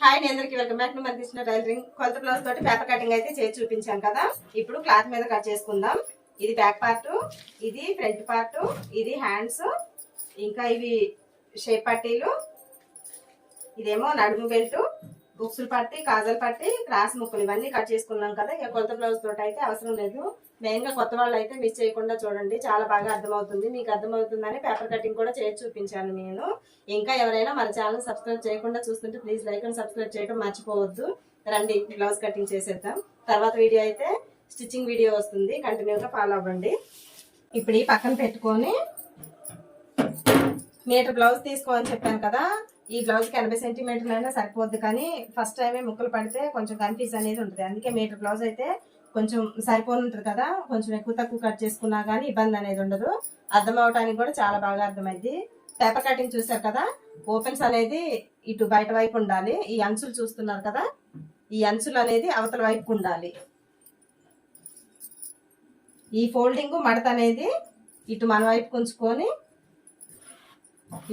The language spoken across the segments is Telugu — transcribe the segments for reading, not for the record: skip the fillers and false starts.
హాయ్ అందరికి వెల్కమ్ బ్యాక్ టు మన కృష్ణ టైలరింగ్. కొలత బ్లౌజ్ తోటి పేపర్ కటింగ్ అయితే చేసి చూపించాను కదా. ఇప్పుడు క్లాత్ మీద కట్ చేసుకుందాం. ఇది బ్యాక్ పార్ట్, ఇది ఫ్రంట్ పార్ట్, ఇది హ్యాండ్స్, ఇంకా ఇవి షేప్ పట్టీలు, ఇదేమో నడుము బెల్ట్, బుక్సులు పట్టి, కాజల్ పట్టి, క్రాస్ ముక్కలు ఇవన్నీ కట్ చేసుకున్నాం కదా. ఇక కొలత బ్లౌజ్ తోటి అయితే అవసరం లేదు. మెయిన్ గా కొత్త వాళ్ళు అయితే మిస్ చేయకుండా చూడండి, చాలా బాగా అర్థమవుతుంది. మీకు అర్థమవుతుందని పేపర్ కటింగ్ కూడా చేసి చూపించాను నేను. ఇంకా ఎవరైనా మన ఛానల్ సబ్స్క్రైబ్ చేయకుండా చూస్తుంటే ప్లీజ్ లైక్ అండ్ సబ్స్క్రైబ్ చేయడం మర్చిపోవద్దు. రండి బ్లౌజ్ కటింగ్ చేసేద్దాం. తర్వాత వీడియో అయితే స్టిచ్చింగ్ వీడియో వస్తుంది, కంటిన్యూగా ఫాలో అవ్వండి. ఇప్పుడు ఈ పక్కన పెట్టుకొని మీటర్ బ్లౌజ్ తీసుకోవాలని చెప్పాను కదా. ఈ బ్లౌజ్ కి 80 సెంటీమీటర్లు అయినా సరిపోద్ది, కానీ ఫస్ట్ టైమే ముక్కలు పడితే కొంచెం కన్ఫ్యూజ్ అనేది ఉంటుంది. అందుకే మీటర్ బ్లౌజ్ అయితే కొంచెం సరిపోని ఉంటుంది కదా, కొంచెం ఎక్కువ తక్కువ కట్ చేసుకున్నా కానీ ఇబ్బంది అనేది ఉండదు. అర్థం అవడానికి కూడా చాలా బాగా అర్థమైంది. పేపర్ కటింగ్ చూసారు కదా, ఓపెన్స్ అనేది ఇటు బయట వైపు ఉండాలి. ఈ అంచులు చూస్తున్నారు కదా, ఈ అంచులు అనేది అవతల వైపు ఉండాలి. ఈ ఫోల్డింగ్ మడత అనేది ఇటు మన వైపు ఉంచుకొని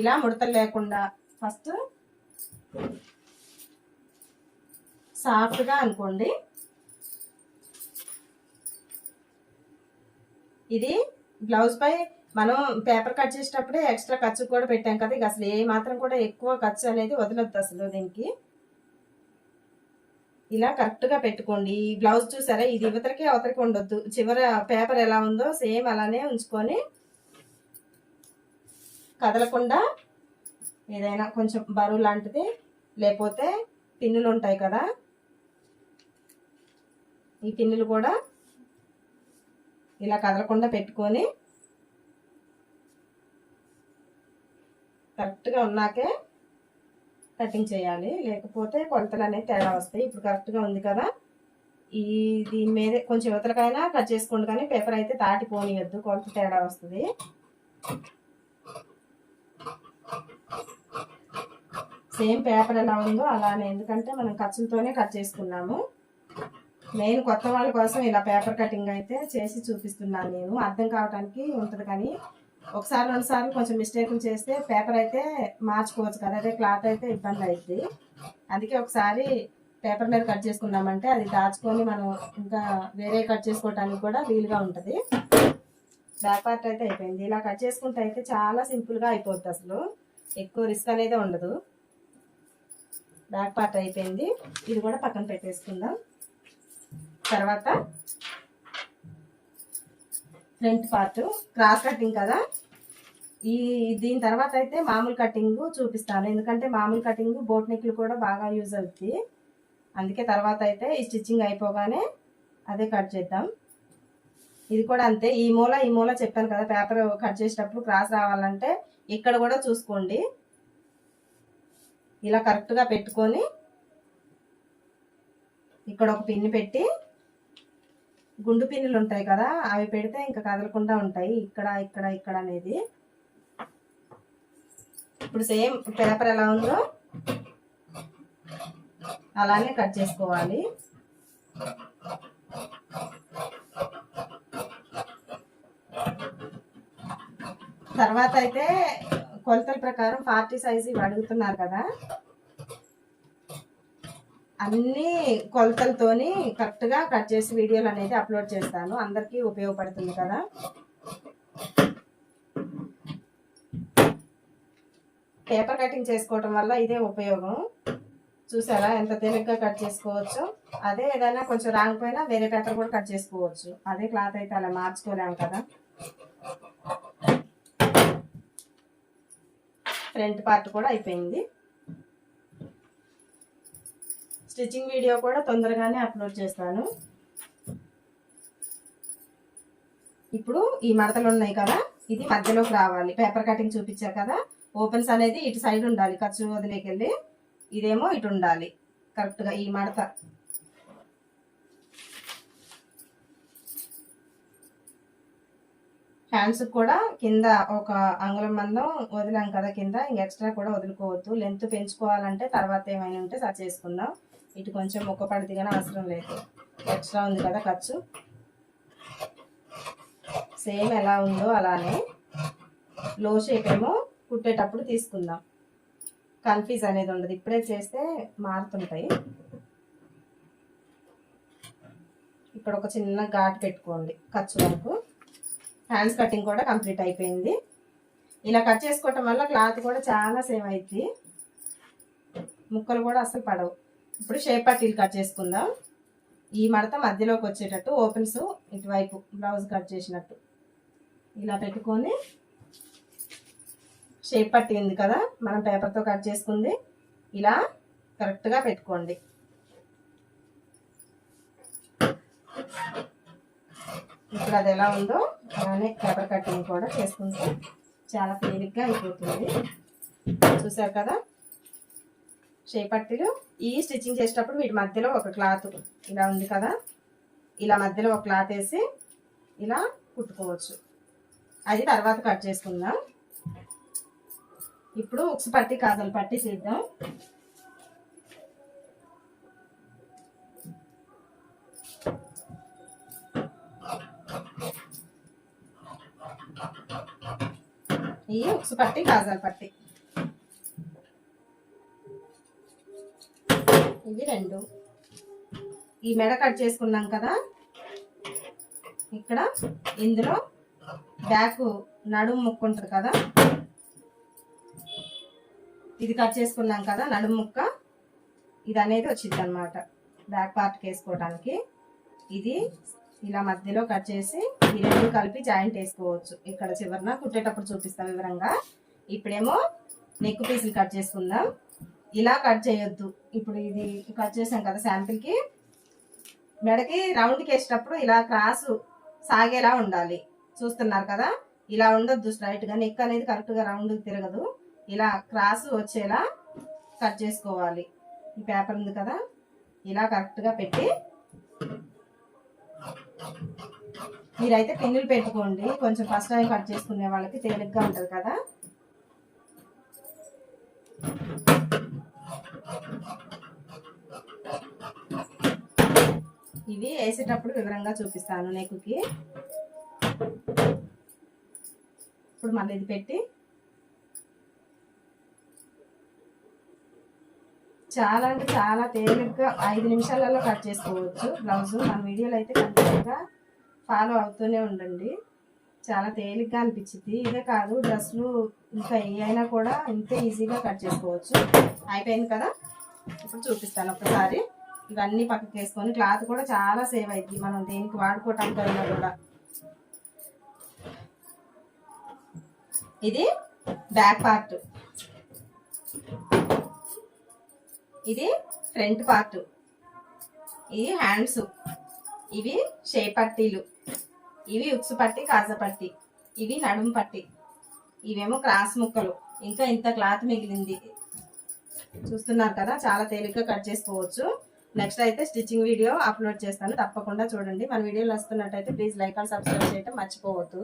ఇలా ముడతలు లేకుండా ఫస్ట్ సాఫ్ట్గా అనుకోండి. ఇది బ్లౌజ్ పై మనం పేపర్ కట్ చేసేటప్పుడే ఎక్స్ట్రా ఖర్చు కూడా పెట్టాం కదా. ఇక అసలు ఏ మాత్రం కూడా ఎక్కువ ఖర్చు అనేది వదలొద్దు అసలు దీనికి. ఇలా కరెక్ట్ గా పెట్టుకోండి. ఈ బ్లౌజ్ చూసారా, ఇది ఇవతలకి అవతలకి ఉండొద్దు. చివర పేపర్ ఎలా ఉందో సేమ్ అలానే ఉంచుకొని కదలకుండా ఏదైనా కొంచెం బరువు లాంటిది లేకపోతే పిన్నులు ఉంటాయి కదా, ఈ పిన్నులు కూడా ఇలా కదలకుండా పెట్టుకొని కరెక్ట్గా ఉన్నాకే కటింగ్ చేయాలి, లేకపోతే కొలతలు అనేది తేడా వస్తాయి. ఇప్పుడు కరెక్ట్గా ఉంది కదా, ఈ దీని మీదే కొంచెం యువతలకైనా కట్ చేసుకోండి, కానీ పేపర్ అయితే దాటిపోనియద్దు, కొలత తేడా వస్తుంది. సేమ్ పేపర్ ఎలా ఉందో అలానే, ఎందుకంటే మనం ఖర్చులతోనే కట్ చేసుకున్నాము. నేను కొత్త వాళ్ళ కోసం ఇలా పేపర్ కటింగ్ అయితే చేసి చూపిస్తున్నాను. నేను అర్థం కావడానికి ఉంటుంది, కానీ ఒకసారి 2 సార్లు కొంచెం మిస్టేక్లు చేస్తే పేపర్ అయితే మార్చుకోవచ్చు కదా, అదే క్లాత్ అయితే ఇబ్బంది అవుతుంది. అందుకే ఒకసారి పేపర్ మీద కట్ చేసుకున్నామంటే అది దాచుకొని మనం ఇంకా వేరే కట్ చేసుకోవడానికి కూడా వీలుగా ఉంటుంది. బ్యాక్ పార్ట్ అయితే అయిపోయింది. ఇలా కట్ చేసుకుంటే అయితే చాలా సింపుల్గా అయిపోద్ది, అసలు ఎక్కువ రిస్క్ అనేది ఉండదు. బ్యాక్ పార్ట్ అయిపోయింది, ఇది కూడా పక్కన పెట్టేసుకుందాం. తర్వాత ఫ్రంట్ పార్ట్ క్రాస్ కటింగ్ కదా, దీని తర్వాత అయితే మామూలు కటింగ్ చూపిస్తాను. ఎందుకంటే మామూలు కటింగ్ బోట్ నెక్లు కూడా బాగా యూజ్ అవుతుంది. అందుకే తర్వాత అయితే ఈ స్టిచ్చింగ్ అయిపోగానే అదే కట్ చేద్దాం. ఇది కూడా అంతే, ఈ మూల చెప్పాను కదా, పేపర్ కట్ చేసేటప్పుడు క్రాస్ రావాలంటే ఇక్కడ కూడా చూసుకోండి. ఇలా కరెక్ట్గా పెట్టుకొని ఇక్కడ ఒక పిన్ని పెట్టి, గుండు పిన్నులు ఉంటాయి కదా, అవి పెడితే ఇంకా కదలకుండా ఉంటాయి ఇక్కడ ఇక్కడ ఇక్కడ అనేది. ఇప్పుడు సేమ్ పేపర్ ఎలా ఉందో అలానే కట్ చేసుకోవాలి. తర్వాత అయితే కొలతల ప్రకారం 40 సైజు ఇవి అడుగుతున్నారు కదా, అన్ని కొలతలతోని కరెక్ట్గా కట్ చేసి వీడియోలు అనేది అప్లోడ్ చేస్తాను, అందరికీ ఉపయోగపడుతుంది కదా. పేపర్ కటింగ్ చేసుకోవటం వల్ల ఇదే ఉపయోగం. చూసారా ఎంత తేలిగ్గా కట్ చేసుకోవచ్చు. అదే ఏదైనా కొంచెం రాకపోయినా వేరే పేపర్ కూడా కట్ చేసుకోవచ్చు. అదే క్లాత్ అయితే అలా మార్చుకోలేము కదా. ఫ్రంట్ పార్ట్ కూడా అయిపోయింది. స్టిచ్చింగ్ వీడియో కూడా తొందరగానే అప్లోడ్ చేస్తాను. ఇప్పుడు ఈ మడతలు ఉన్నాయి కదా, ఇది మధ్యలోకి రావాలి. పేపర్ కటింగ్ చూపించా కదా, ఓపెన్స్ అనేది ఇటు సైడ్ ఉండాలి, ఖర్చు వదిలేకెళ్ళి. ఇదేమో ఇటు ఉండాలి కరెక్ట్గా ఈ మడత. హ్యాండ్స్ కూడా కింద ఒక అంగుళం మందం వదిలాం కదా కింద, ఇంక ఎక్స్ట్రా కూడా వదులుకోవద్దు. లెంత్ పెంచుకోవాలంటే తర్వాత ఏమైనా ఉంటే సర్చ్ చేసుకుందాం. ఇటు కొంచెం ముక్క పడితే కానీ అవసరం లేదు, ఎక్స్ట్రా ఉంది కదా ఖర్చు. సేమ్ ఎలా ఉందో అలానే లో షేప్ ఏమో కుట్టేటప్పుడు తీసుకుందాం. కన్ఫ్యూజ్ అనేది ఉండదు. ఇప్పుడే చేస్తే మారుతుంటాయి. ఇక్కడ ఒక చిన్న ఘాట్ పెట్టుకోండి ఖర్చు వరకు. హ్యాండ్స్ కటింగ్ కూడా కంప్లీట్ అయిపోయింది. ఇలా కట్ చేసుకోవటం వల్ల క్లాత్ కూడా చాలా సేవ్ అవుతుంది, ముక్కలు కూడా అసలు పడవు. ఇప్పుడు షేప్ పట్టీలు కట్ చేసుకుందాం. ఈ మడత మధ్యలోకి వచ్చేటట్టు ఓపెన్స్ ఇటువైపు బ్లౌజ్ కట్ చేసినట్టు ఇలా పెట్టుకొని, షేప్ పట్టీ ఉంది కదా మనం పేపర్తో కట్ చేసుకుంది, ఇలా కరెక్ట్గా పెట్టుకోండి. ఇప్పుడు అది ఎలా ఉందో అలానే పేపర్ కటింగ్ కూడా చేసుకుంటే చాలా తేలిగ్గా అయిపోతుంది. చూసారు కదా షేప్ పట్టీలు. ఈ స్టిచ్చింగ్ చేసేటప్పుడు వీటి మధ్యలో ఒక క్లాత్ ఇలా ఉంది కదా, ఇలా మధ్యలో ఒక క్లాత్ వేసి ఇలా కుట్టుకోవచ్చు. అది తర్వాత కట్ చేసుకుందాం. ఇప్పుడు ఉక్స్ పట్టి కాజల్ పట్టి చేద్దాం. ఈ ఉక్స్ పట్టి కాజల్ పట్టి ఇవి రెండు. ఈ మెడ కట్ చేసుకున్నాం కదా, ఇక్కడ ఇందులో బ్యాక్ నడుము ముక్క ఉంటుంది కదా, ఇది కట్ చేసుకున్నాం కదా నడుము ముక్క, ఇది అనేది వచ్చింది అనమాట బ్యాక్ పార్ట్కి వేసుకోవడానికి. ఇది ఇలా మధ్యలో కట్ చేసి ఈ రెండు కలిపి జాయింట్ వేసుకోవచ్చు. ఇక్కడ చివరన కుట్టేటప్పుడు చూపిస్తాం వివరంగా. ఇప్పుడేమో నెక్ పీసులు కట్ చేసుకుందాం. ఇలా కట్ చేయొద్దు. ఇప్పుడు ఇది కట్ చేసాం కదా శాంపిల్కి, మెడకి రౌండ్కి వేసేటప్పుడు ఇలా క్రాసు సాగేలా ఉండాలి. చూస్తున్నారు కదా, ఇలా ఉండొద్దు స్ట్రైట్గా. నెక్ అనేది కరెక్ట్గా రౌండ్కి తిరగదు. ఇలా క్రాసు వచ్చేలా కట్ చేసుకోవాలి. ఈ పేపర్ ఉంది కదా, ఇలా కరెక్ట్గా పెట్టి మీరైతే పిన్నులు పెట్టుకోండి. కొంచెం ఫస్ట్ టైం కట్ చేసుకునే వాళ్ళకి తేలిగ్గా ఉంటుంది కదా. ఇవి వేసేటప్పుడు వివరంగా చూపిస్తాను నెక్కి. ఇప్పుడు మళ్ళీ ఇది పెట్టి చాలా అంటే చాలా తేలిగ్గా 5 నిమిషాలలో కట్ చేసుకోవచ్చు బ్లౌజ్. మన వీడియోలో అయితే కంటిన్యూగా ఫాలో అవుతూనే ఉండండి. చాలా తేలిగ్గా అనిపించింది. ఇదే కాదు డ్రెస్లు ఇంకా ఏ అయినా కూడా ఇంతే ఈజీగా కట్ చేసుకోవచ్చు. అయిపోయింది కదా, ఇప్పుడు చూపిస్తాను ఒకసారి. ఇవన్నీ పక్కకి వేసుకొని, క్లాత్ కూడా చాలా సేవ్ అవుతుంది మనం దేనికి వాడుకోవటానికి అయినా కూడా. ఇది బ్యాక్ పార్ట్, ఇది ఫ్రంట్ పార్ట్, ఇది హ్యాండ్స్, ఇవి షేప్ పట్టీలు, ఇవి ఉక్సు పట్టి కాజ పట్టి, ఇవి నడుము పట్టి, ఇవేమో క్రాస్ ముక్కలు. ఇంకా ఇంత క్లాత్ మిగిలింది. చూస్తున్నారు కదా, చాలా తేలిగ్గా కట్ చేసుకోవచ్చు. నెక్స్ట్ అయితే స్టిచ్చింగ్ వీడియో అప్లోడ్ చేస్తాను, తప్పకుండా చూడండి. మన వీడియోలు వస్తున్నట్టయితే ప్లీజ్ లైక్ అండ్ సబ్స్క్రైబ్ చేయడం మర్చిపోవద్దు.